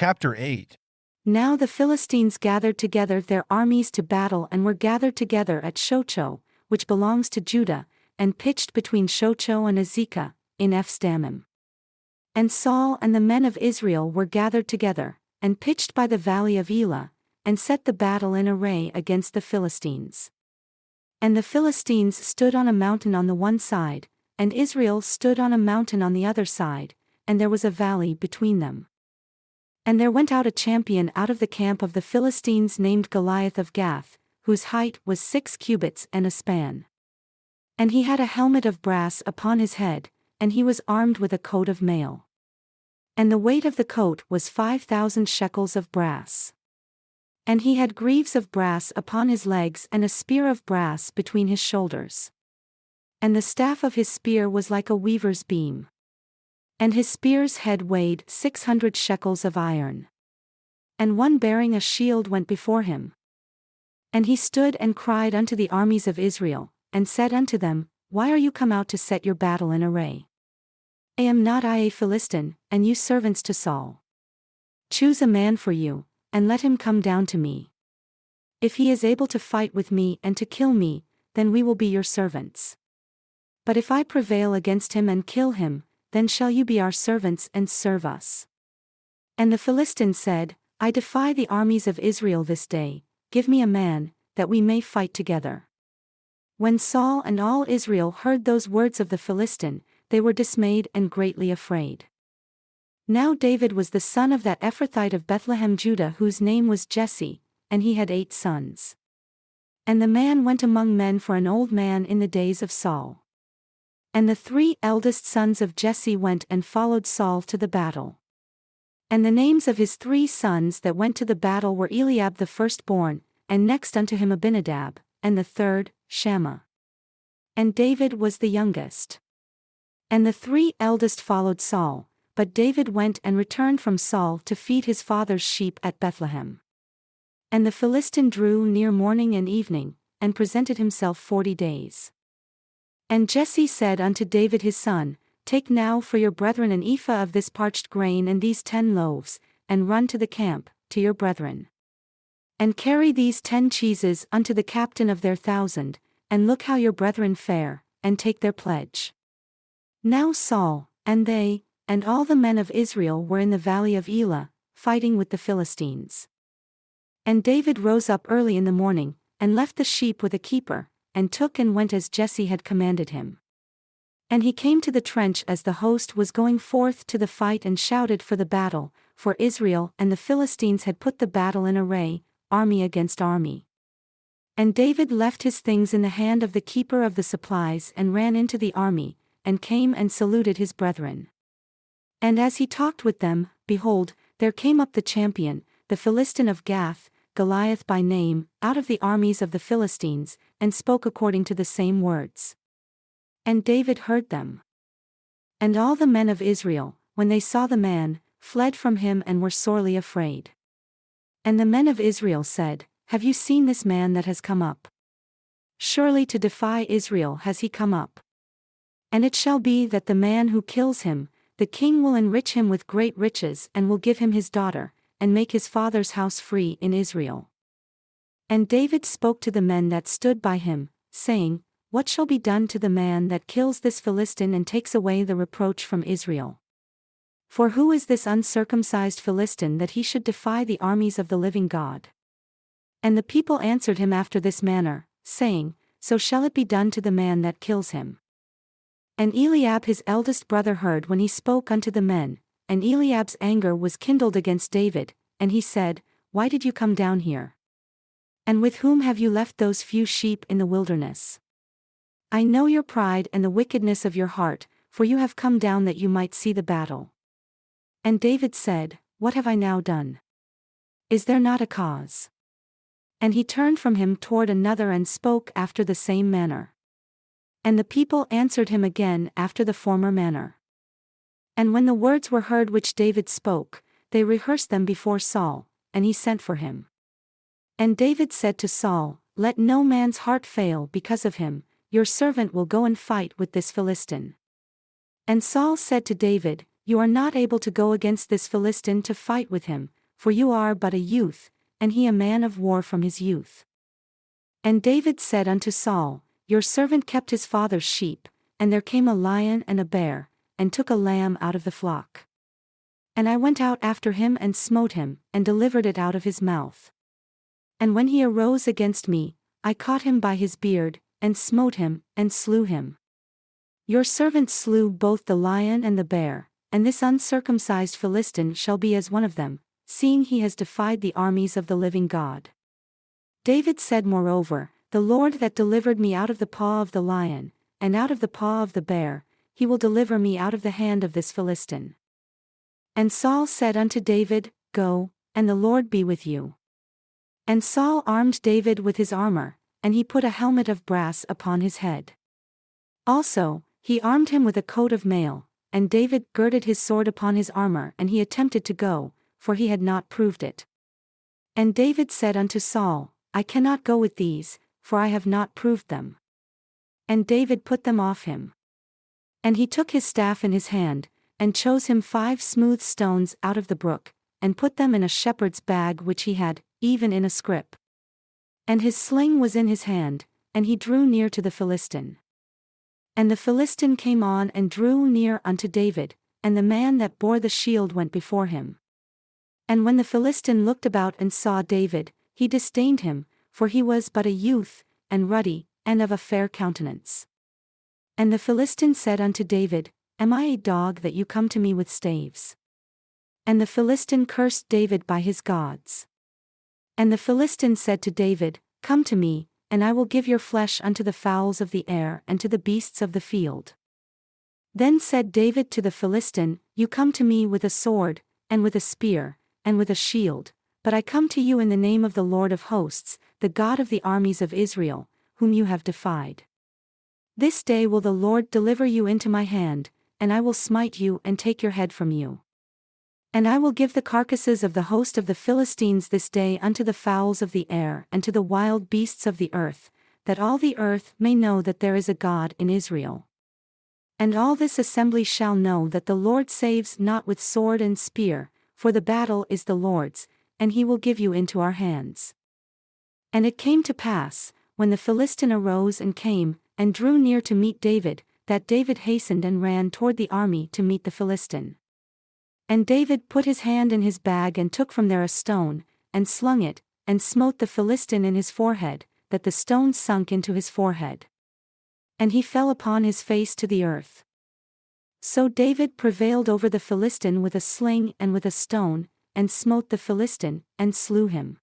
Chapter 8. Now the Philistines gathered together their armies to battle and were gathered together at Shochoh, which belongs to Judah, and pitched between Shochoh and Azekah, in Ephsdammim. And Saul and the men of Israel were gathered together, and pitched by the valley of Elah, and set the battle in array against the Philistines. And the Philistines stood on a mountain on the one side, and Israel stood on a mountain on the other side, and there was a valley between them. And there went out a champion out of the camp of the Philistines named Goliath of Gath, whose height was 6 cubits and a span. And he had a helmet of brass upon his head, and he was armed with a coat of mail. And the weight of the coat was 5,000 shekels of brass. And he had greaves of brass upon his legs and a spear of brass between his shoulders. And the staff of his spear was like a weaver's beam. And his spear's head weighed 600 shekels of iron. And one bearing a shield went before him. And he stood and cried unto the armies of Israel, and said unto them, Why are you come out to set your battle in array? Am not I a Philistine, and you servants to Saul? Choose a man for you, and let him come down to me. If he is able to fight with me and to kill me, then we will be your servants. But if I prevail against him and kill him, then shall you be our servants and serve us. And the Philistine said, I defy the armies of Israel this day, give me a man, that we may fight together. When Saul and all Israel heard those words of the Philistine, they were dismayed and greatly afraid. Now David was the son of that Ephrathite of Bethlehem Judah whose name was Jesse, and he had 8 sons. And the man went among men for an old man in the days of Saul. And the 3 eldest sons of Jesse went and followed Saul to the battle. And the names of his 3 sons that went to the battle were Eliab the firstborn, and next unto him Abinadab, and the third, Shammah. And David was the youngest. And the 3 eldest followed Saul, but David went and returned from Saul to feed his father's sheep at Bethlehem. And the Philistine drew near morning and evening, and presented himself 40 days. And Jesse said unto David his son, Take now for your brethren an ephah of this parched grain and these 10 loaves, and run to the camp, to your brethren. And carry these 10 cheeses unto the captain of their 1,000, and look how your brethren fare, and take their pledge. Now Saul, and they, and all the men of Israel were in the valley of Elah, fighting with the Philistines. And David rose up early in the morning, and left the sheep with a keeper, and took and went as Jesse had commanded him. And he came to the trench as the host was going forth to the fight and shouted for the battle, for Israel and the Philistines had put the battle in array, army against army. And David left his things in the hand of the keeper of the supplies and ran into the army, and came and saluted his brethren. And as he talked with them, behold, there came up the champion, the Philistine of Gath, Goliath by name, out of the armies of the Philistines, and spoke according to the same words. And David heard them. And all the men of Israel, when they saw the man, fled from him and were sorely afraid. And the men of Israel said, Have you seen this man that has come up? Surely to defy Israel has he come up. And it shall be that the man who kills him, the king will enrich him with great riches and will give him his daughter, and make his father's house free in Israel. And David spoke to the men that stood by him, saying, What shall be done to the man that kills this Philistine and takes away the reproach from Israel? For who is this uncircumcised Philistine that he should defy the armies of the living God? And the people answered him after this manner, saying, So shall it be done to the man that kills him. And Eliab his eldest brother heard when he spoke unto the men, and Eliab's anger was kindled against David, and he said, Why did you come down here? And with whom have you left those few sheep in the wilderness? I know your pride and the wickedness of your heart, for you have come down that you might see the battle. And David said, What have I now done? Is there not a cause? And he turned from him toward another and spoke after the same manner. And the people answered him again after the former manner. And when the words were heard which David spoke, they rehearsed them before Saul, and he sent for him. And David said to Saul, Let no man's heart fail because of him, your servant will go and fight with this Philistine. And Saul said to David, "You are not able to go against this Philistine to fight with him, for you are but a youth, and he a man of war from his youth." And David said unto Saul, "Your servant kept his father's sheep, and there came a lion and a bear, and took a lamb out of the flock. And I went out after him and smote him, and delivered it out of his mouth. And when he arose against me, I caught him by his beard, and smote him, and slew him. Your servant slew both the lion and the bear, and this uncircumcised Philistine shall be as one of them, seeing he has defied the armies of the living God." David said moreover, "The Lord that delivered me out of the paw of the lion, and out of the paw of the bear, he will deliver me out of the hand of this Philistine." And Saul said unto David, "Go, and the Lord be with you." And Saul armed David with his armor, and he put a helmet of brass upon his head. Also, he armed him with a coat of mail, and David girded his sword upon his armor, and he attempted to go, for he had not proved it. And David said unto Saul, "I cannot go with these, for I have not proved them." And David put them off him. And he took his staff in his hand, and chose him 5 smooth stones out of the brook, and put them in a shepherd's bag which he had, even in a scrip. And his sling was in his hand, and he drew near to the Philistine. And the Philistine came on and drew near unto David, and the man that bore the shield went before him. And when the Philistine looked about and saw David, he disdained him, for he was but a youth, and ruddy, and of a fair countenance. And the Philistine said unto David, "Am I a dog that you come to me with staves?" And the Philistine cursed David by his gods. And the Philistine said to David, "Come to me, and I will give your flesh unto the fowls of the air and to the beasts of the field." Then said David to the Philistine, "You come to me with a sword, and with a spear, and with a shield, but I come to you in the name of the Lord of hosts, the God of the armies of Israel, whom you have defied. This day will the Lord deliver you into my hand, and I will smite you and take your head from you. And I will give the carcasses of the host of the Philistines this day unto the fowls of the air and to the wild beasts of the earth, that all the earth may know that there is a God in Israel. And all this assembly shall know that the Lord saves not with sword and spear, for the battle is the Lord's, and he will give you into our hands." And it came to pass, when the Philistine arose and came, and drew near to meet David, that David hastened and ran toward the army to meet the Philistine. And David put his hand in his bag and took from there a stone, and slung it, and smote the Philistine in his forehead, that the stone sunk into his forehead. And he fell upon his face to the earth. So David prevailed over the Philistine with a sling and with a stone, and smote the Philistine, and slew him.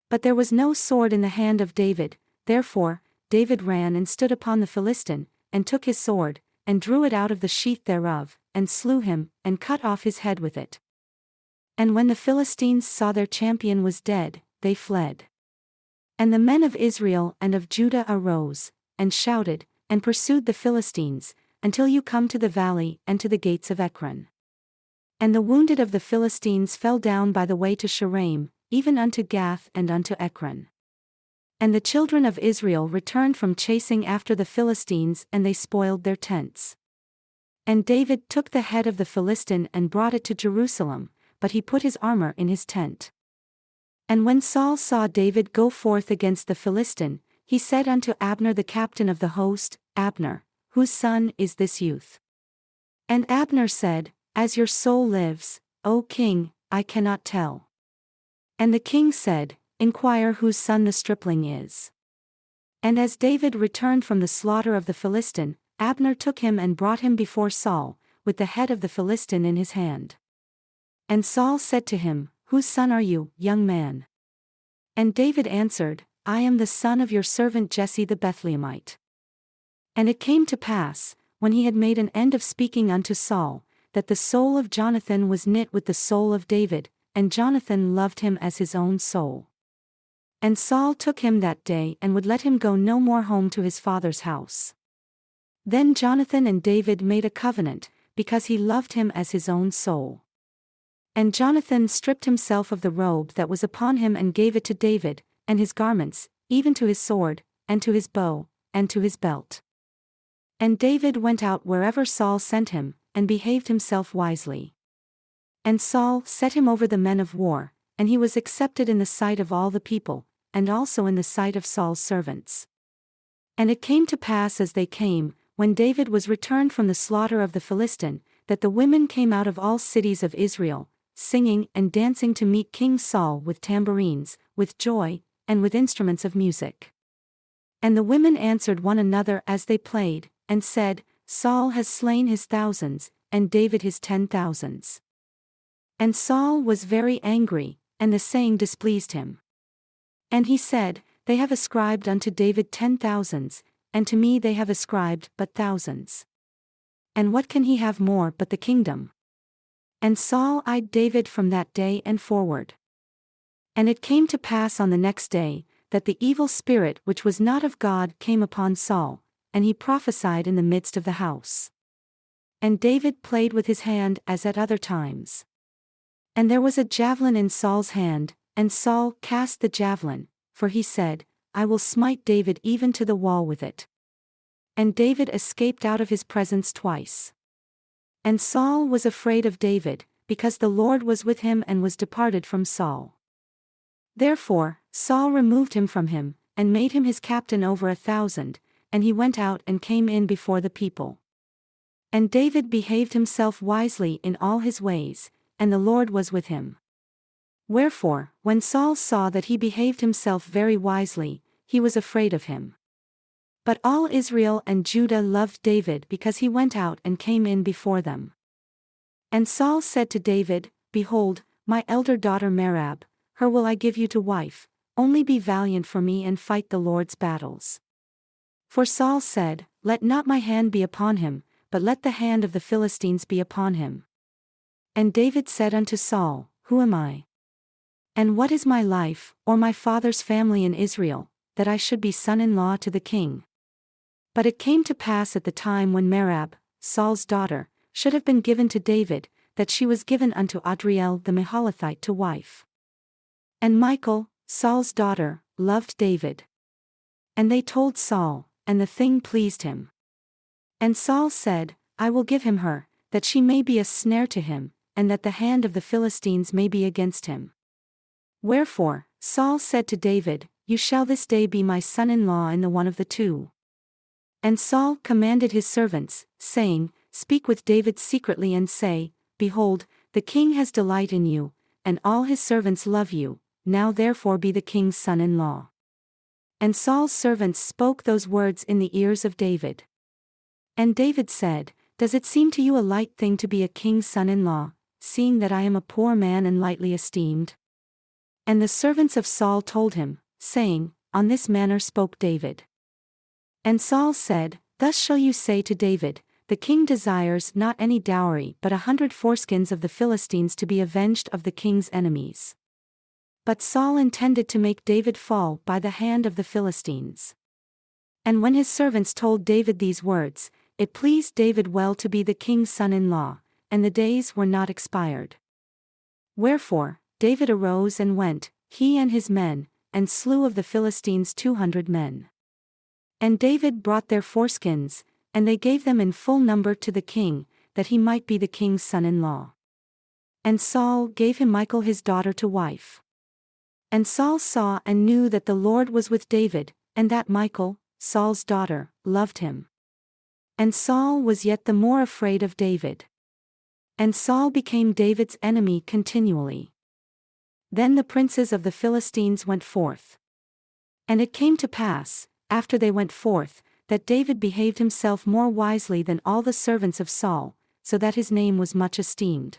But there was no sword in the hand of David, therefore David ran and stood upon the Philistine, and took his sword, and drew it out of the sheath thereof, and slew him, and cut off his head with it. And when the Philistines saw their champion was dead, they fled. And the men of Israel and of Judah arose, and shouted, and pursued the Philistines, until you come to the valley and to the gates of Ekron. And the wounded of the Philistines fell down by the way to Shaaraim, even unto Gath and unto Ekron. And the children of Israel returned from chasing after the Philistines, and they spoiled their tents. And David took the head of the Philistine and brought it to Jerusalem, but he put his armor in his tent. And when Saul saw David go forth against the Philistine, he said unto Abner the captain of the host, "Abner, whose son is this youth?" And Abner said, "As your soul lives, O king, I cannot tell." And the king said, "Inquire whose son the stripling is." And as David returned from the slaughter of the Philistine, Abner took him and brought him before Saul, with the head of the Philistine in his hand. And Saul said to him, "Whose son are you, young man?" And David answered, "I am the son of your servant Jesse the Bethlehemite." And it came to pass, when he had made an end of speaking unto Saul, that the soul of Jonathan was knit with the soul of David, and Jonathan loved him as his own soul. And Saul took him that day and would let him go no more home to his father's house. Then Jonathan and David made a covenant, because he loved him as his own soul. And Jonathan stripped himself of the robe that was upon him and gave it to David, and his garments, even to his sword, and to his bow, and to his belt. And David went out wherever Saul sent him, and behaved himself wisely. And Saul set him over the men of war, and he was accepted in the sight of all the people, and also in the sight of Saul's servants. And it came to pass as they came, when David was returned from the slaughter of the Philistine, that the women came out of all cities of Israel, singing and dancing to meet King Saul with tambourines, with joy, and with instruments of music. And the women answered one another as they played, and said, Saul has slain his thousands, and David his 10,000s. And Saul was very angry, and the saying displeased him. And he said, They have ascribed unto David 10,000s, and to me they have ascribed but thousands. And what can he have more but the kingdom? And Saul eyed David from that day and forward. And it came to pass on the next day, that the evil spirit which was not of God came upon Saul, and he prophesied in the midst of the house. And David played with his hand as at other times. And there was a javelin in Saul's hand, and Saul cast the javelin, for he said, I will smite David even to the wall with it. And David escaped out of his presence twice. And Saul was afraid of David, because the Lord was with him and was departed from Saul. Therefore, Saul removed him from him, and made him his captain over 1,000, and he went out and came in before the people. And David behaved himself wisely in all his ways, and the Lord was with him. Wherefore, when Saul saw that he behaved himself very wisely, he was afraid of him. But all Israel and Judah loved David because he went out and came in before them. And Saul said to David, Behold, my elder daughter Merab, her will I give you to wife, only be valiant for me and fight the Lord's battles. For Saul said, Let not my hand be upon him, but let the hand of the Philistines be upon him. And David said unto Saul, Who am I? And what is my life, or my father's family in Israel, that I should be son-in-law to the king? But it came to pass at the time when Merab, Saul's daughter, should have been given to David, that she was given unto Adriel the Meholathite to wife. And Michal, Saul's daughter, loved David. And they told Saul, and the thing pleased him. And Saul said, I will give him her, that she may be a snare to him, and that the hand of the Philistines may be against him. Wherefore, Saul said to David, You shall this day be my son-in-law in the one of the two. And Saul commanded his servants, saying, Speak with David secretly and say, Behold, the king has delight in you, and all his servants love you, now therefore be the king's son-in-law. And Saul's servants spoke those words in the ears of David. And David said, Does it seem to you a light thing to be a king's son-in-law, seeing that I am a poor man and lightly esteemed? And the servants of Saul told him, saying, On this manner spoke David. And Saul said, Thus shall you say to David, The king desires not any dowry but 100 foreskins of the Philistines to be avenged of the king's enemies. But Saul intended to make David fall by the hand of the Philistines. And when his servants told David these words, it pleased David well to be the king's son-in-law, and the days were not expired. Wherefore, David arose and went, he and his men, and slew of the Philistines 200 men. And David brought their foreskins, and they gave them in full number to the king, that he might be the king's son-in-law. And Saul gave him Michal his daughter to wife. And Saul saw and knew that the Lord was with David, and that Michal, Saul's daughter, loved him. And Saul was yet the more afraid of David. And Saul became David's enemy continually. Then the princes of the Philistines went forth. And it came to pass, after they went forth, that David behaved himself more wisely than all the servants of Saul, so that his name was much esteemed.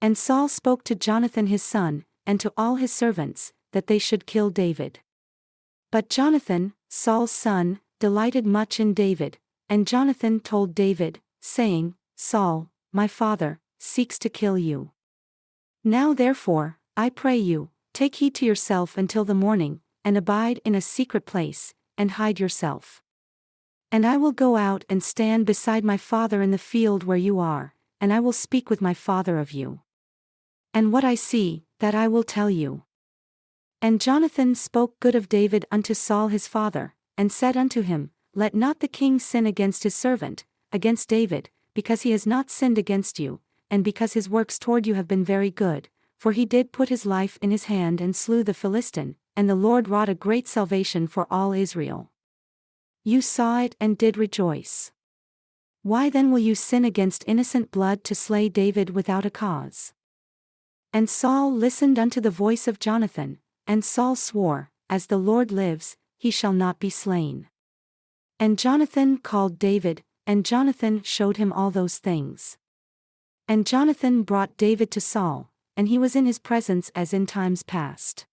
And Saul spoke to Jonathan his son, and to all his servants, that they should kill David. But Jonathan, Saul's son, delighted much in David, and Jonathan told David, saying, Saul, my father, seeks to kill you. Now therefore, I pray you, take heed to yourself until the morning, and abide in a secret place, and hide yourself. And I will go out and stand beside my father in the field where you are, and I will speak with my father of you. And what I see, that I will tell you. And Jonathan spoke good of David unto Saul his father, and said unto him, Let not the king sin against his servant, against David, because he has not sinned against you, and because his works toward you have been very good, for he did put his life in his hand and slew the Philistine, and the Lord wrought a great salvation for all Israel. You saw it and did rejoice. Why then will you sin against innocent blood to slay David without a cause? And Saul listened unto the voice of Jonathan, and Saul swore, As the Lord lives, he shall not be slain. And Jonathan called David, and Jonathan showed him all those things. And Jonathan brought David to Saul, and he was in his presence as in times past.